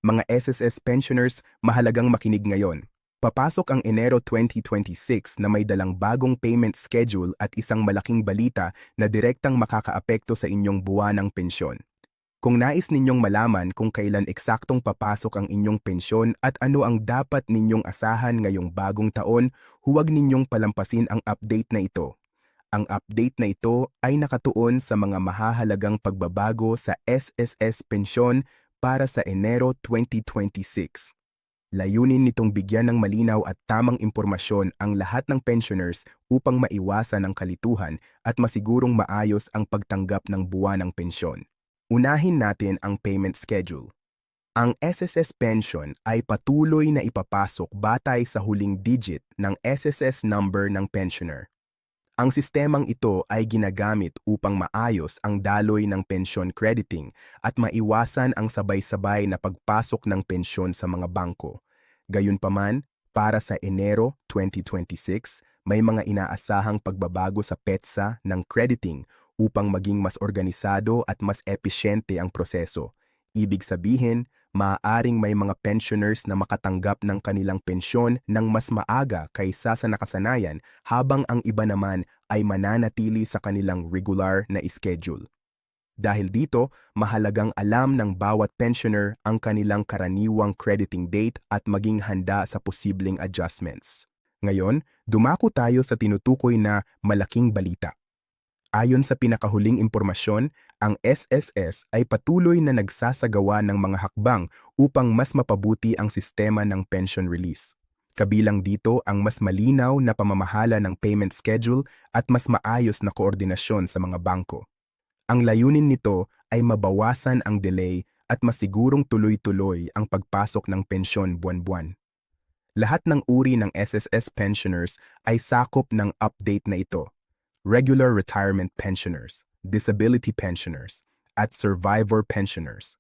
Mga SSS pensioners, mahalagang makinig ngayon. Papasok ang Enero 2026 na may dalang bagong payment schedule at isang malaking balita na direktang makakaapekto sa inyong buwanang pensyon. Kung nais ninyong malaman kung kailan eksaktong papasok ang inyong pensyon at ano ang dapat ninyong asahan ngayong bagong taon, huwag ninyong palampasin ang update na ito. Ang update na ito ay nakatuon sa mga mahahalagang pagbabago sa SSS pensyon para sa Enero 2026. Layunin nitong bigyan ng malinaw at tamang impormasyon ang lahat ng pensioners upang maiwasan ang kalituhan at masigurong maayos ang pagtanggap ng buwanang pensyon. Unahin natin ang payment schedule. Ang SSS pension ay patuloy na ipapasok batay sa huling digit ng SSS number ng pensioner. Ang sistemang ito ay ginagamit upang maayos ang daloy ng pension crediting at maiwasan ang sabay-sabay na pagpasok ng pensyon sa mga bangko. Gayunpaman, para sa Enero 2026, may mga inaasahang pagbabago sa petsa ng crediting upang maging mas organisado at mas episyente ang proseso. Ibig sabihin, maaaring may mga pensioners na makatanggap ng kanilang pensyon ng mas maaga kaysa sa nakasanayan habang ang iba naman ay mananatili sa kanilang regular na schedule. Dahil dito, mahalagang alam ng bawat pensioner ang kanilang karaniwang crediting date at maging handa sa posibleng adjustments. Ngayon, dumako tayo sa tinutukoy na malaking balita. Ayon sa pinakahuling impormasyon, ang SSS ay patuloy na nagsasagawa ng mga hakbang upang mas mapabuti ang sistema ng pension release. Kabilang dito ang mas malinaw na pamamahala ng payment schedule at mas maayos na koordinasyon sa mga bangko. Ang layunin nito ay mabawasan ang delay at masigurong tuloy-tuloy ang pagpasok ng pensyon buwan-buwan. Lahat ng uri ng SSS pensioners ay sakop ng update na ito. Regular retirement pensioners, disability pensioners, at survivor pensioners.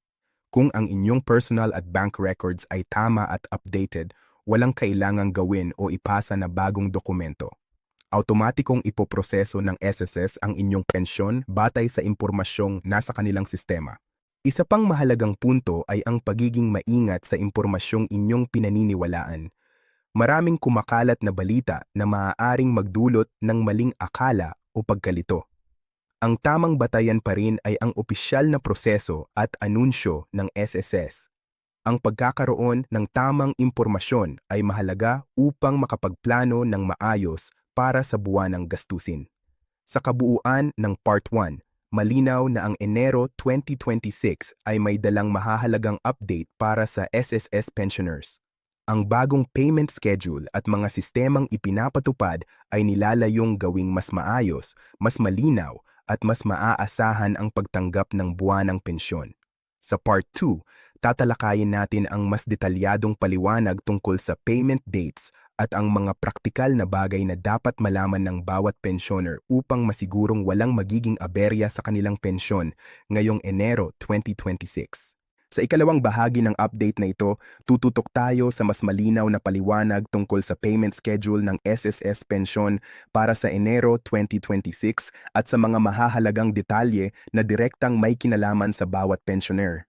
Kung ang inyong personal at bank records ay tama at updated, walang kailangang gawin o ipasa na bagong dokumento. Automatikong ipoproseso ng SSS ang inyong pensyon batay sa impormasyong nasa kanilang sistema. Isa pang mahalagang punto ay ang pagiging maingat sa impormasyong inyong pinaniniwalaan. Maraming kumakalat na balita na maaaring magdulot ng maling akala o pagkalito. Ang tamang batayan pa rin ay ang opisyal na proseso at anunsyo ng SSS. Ang pagkakaroon ng tamang impormasyon ay mahalaga upang makapagplano ng maayos para sa buwanang gastusin. Sa kabuuan ng Part 1, malinaw na ang Enero 2026 ay may dalang mahahalagang update para sa SSS pensioners. Ang bagong payment schedule at mga sistemang ipinapatupad ay nilalayong gawing mas maayos, mas malinaw at mas maaasahan ang pagtanggap ng buwanang pensyon. Sa Part 2, tatalakayin natin ang mas detalyadong paliwanag tungkol sa payment dates at ang mga praktikal na bagay na dapat malaman ng bawat pensioner upang masigurong walang magiging aberya sa kanilang pensyon ngayong Enero 2026. Sa ikalawang bahagi ng update na ito, tututok tayo sa mas malinaw na paliwanag tungkol sa payment schedule ng SSS pensyon para sa Enero 2026 at sa mga mahahalagang detalye na direktang may kinalaman sa bawat pensioner.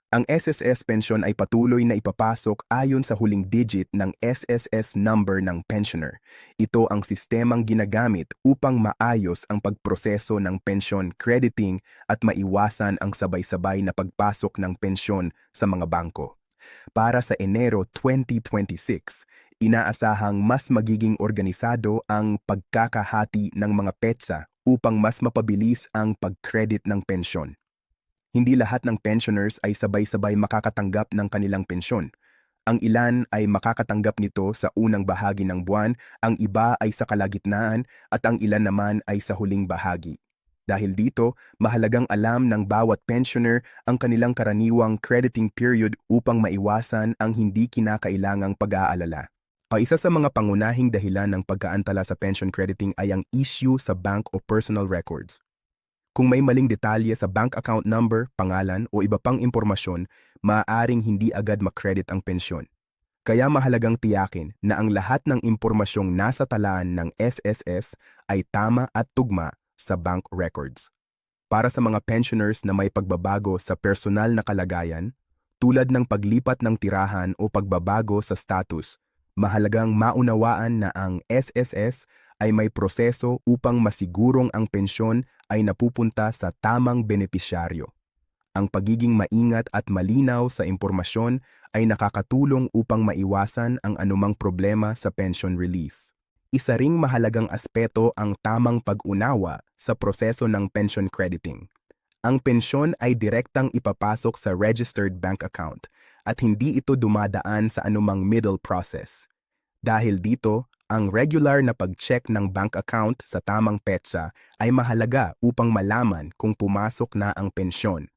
Ang SSS pensyon ay patuloy na ipapasok ayon sa huling digit ng SSS number ng pensioner. Ito ang sistemang ginagamit upang maayos ang pagproseso ng pension crediting at maiwasan ang sabay-sabay na pagpasok ng pensyon sa mga bangko. Para sa Enero 2026, inaasahang mas magiging organisado ang pagkakahati ng mga petsa upang mas mapabilis ang pag-credit ng pensyon. Hindi lahat ng pensioners ay sabay-sabay makakatanggap ng kanilang pensyon. Ang ilan ay makakatanggap nito sa unang bahagi ng buwan, ang iba ay sa kalagitnaan at ang ilan naman ay sa huling bahagi. Dahil dito, mahalagang alam ng bawat pensioner ang kanilang karaniwang crediting period upang maiwasan ang hindi kinakailangang pag-aalala. Isa sa mga pangunahing dahilan ng pagkaantala sa pension crediting ay ang issue sa bank o personal records. Kung may maling detalye sa bank account number, pangalan o iba pang impormasyon, maaaring hindi agad makredit ang pensyon. Kaya mahalagang tiyakin na ang lahat ng impormasyong nasa talaan ng SSS ay tama at tugma sa bank records. Para sa mga pensioners na may pagbabago sa personal na kalagayan, tulad ng paglipat ng tirahan o pagbabago sa status. Mahalagang maunawaan na ang SSS ay may proseso upang masigurong ang pensyon ay napupunta sa tamang benepisyaryo. Ang pagiging maingat at malinaw sa impormasyon ay nakakatulong upang maiwasan ang anumang problema sa pension release. Isa ring mahalagang aspeto ang tamang pag-unawa sa proseso ng pension crediting. Ang pensyon ay direktang ipapasok sa registered bank account at hindi ito dumadaan sa anumang middle process. Dahil dito, ang regular na pag-check ng bank account sa tamang petsa ay mahalaga upang malaman kung pumasok na ang pensyon.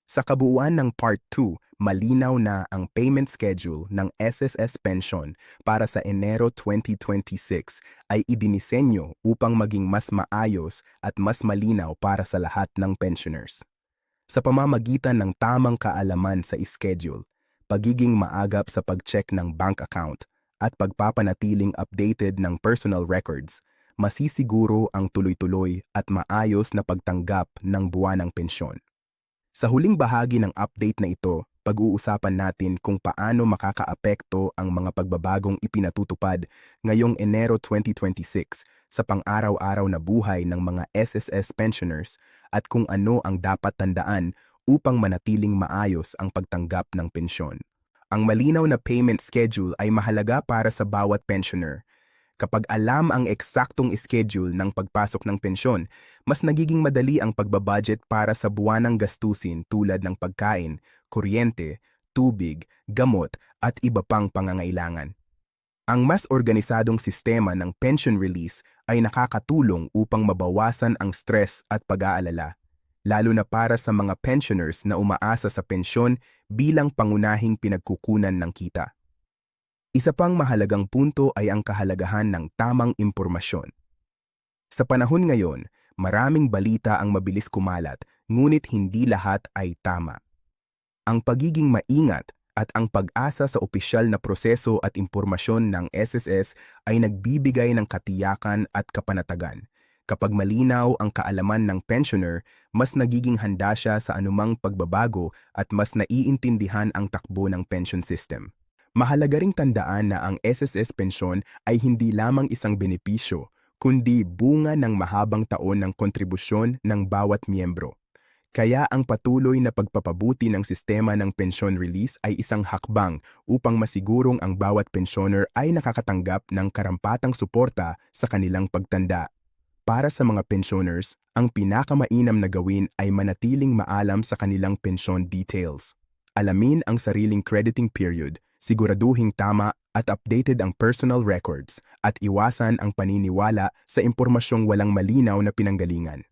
Sa kabuuan ng Part 2, malinaw na ang payment schedule ng SSS Pension para sa Enero 2026 ay idinisenyo upang maging mas maayos at mas malinaw para sa lahat ng pensioners. Sa pamamagitan ng tamang kaalaman sa schedule, pagiging maagap sa pag-check ng bank account, at pagpapanatiling updated ng personal records, masisiguro ang tuloy-tuloy at maayos na pagtanggap ng buwanang pensyon. Sa huling bahagi ng update na ito, pag-uusapan natin kung paano makakaapekto ang mga pagbabagong ipinatutupad ngayong Enero 2026 sa pang-araw-araw na buhay ng mga SSS pensioners at kung ano ang dapat tandaan upang manatiling maayos ang pagtanggap ng pensyon. Ang malinaw na payment schedule ay mahalaga para sa bawat pensioner. Kapag alam ang eksaktong schedule ng pagpasok ng pensyon, mas nagiging madali ang pagbabudget para sa buwanang gastusin tulad ng pagkain, kuryente, tubig, gamot at iba pang pangangailangan. Ang mas organisadong sistema ng pension release ay nakakatulong upang mabawasan ang stress at pag-aalala, lalo na para sa mga pensioners na umaasa sa pensyon bilang pangunahing pinagkukunan ng kita. Isa pang mahalagang punto ay ang kahalagahan ng tamang impormasyon. Sa panahon ngayon, maraming balita ang mabilis kumalat, ngunit hindi lahat ay tama. Ang pagiging maingat at ang pag-asa sa opisyal na proseso at impormasyon ng SSS ay nagbibigay ng katiyakan at kapanatagan. Kapag malinaw ang kaalaman ng pensioner, mas nagiging handa siya sa anumang pagbabago at mas naiintindihan ang takbo ng pension system. Mahalaga ring tandaan na ang SSS pensyon ay hindi lamang isang benepisyo, kundi bunga ng mahabang taon ng kontribusyon ng bawat miyembro. Kaya ang patuloy na pagpapabuti ng sistema ng pension release ay isang hakbang upang masigurong ang bawat pensioner ay nakakatanggap ng karampatang suporta sa kanilang pagtanda. Para sa mga pensioners, ang pinakamainam na gawin ay manatiling maalam sa kanilang pensyon details. Alamin ang sariling crediting period, siguraduhing tama at updated ang personal records, at iwasan ang paniniwala sa impormasyong walang malinaw na pinanggalingan.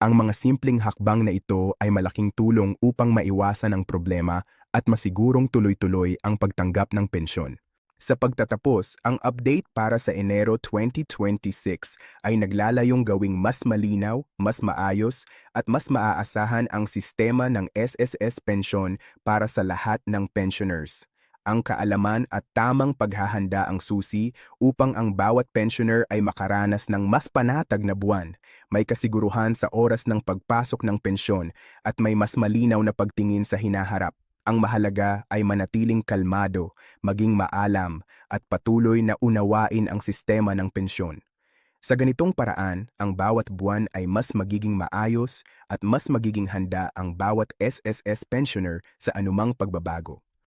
Ang mga simpleng hakbang na ito ay malaking tulong upang maiwasan ang problema at masigurong tuloy-tuloy ang pagtanggap ng pensyon. Sa pagtatapos, ang update para sa Enero 2026 ay naglalayong gawing mas malinaw, mas maayos, at mas maaasahan ang sistema ng SSS Pension para sa lahat ng pensioners. Ang kaalaman at tamang paghahanda ang susi upang ang bawat pensioner ay makaranas ng mas panatag na buwan, may kasiguruhan sa oras ng pagpasok ng pensyon at may mas malinaw na pagtingin sa hinaharap. Ang mahalaga ay manatiling kalmado, maging maalam, at patuloy na unawain ang sistema ng pensyon. Sa ganitong paraan, ang bawat buwan ay mas magiging maayos at mas magiging handa ang bawat SSS pensioner sa anumang pagbabago.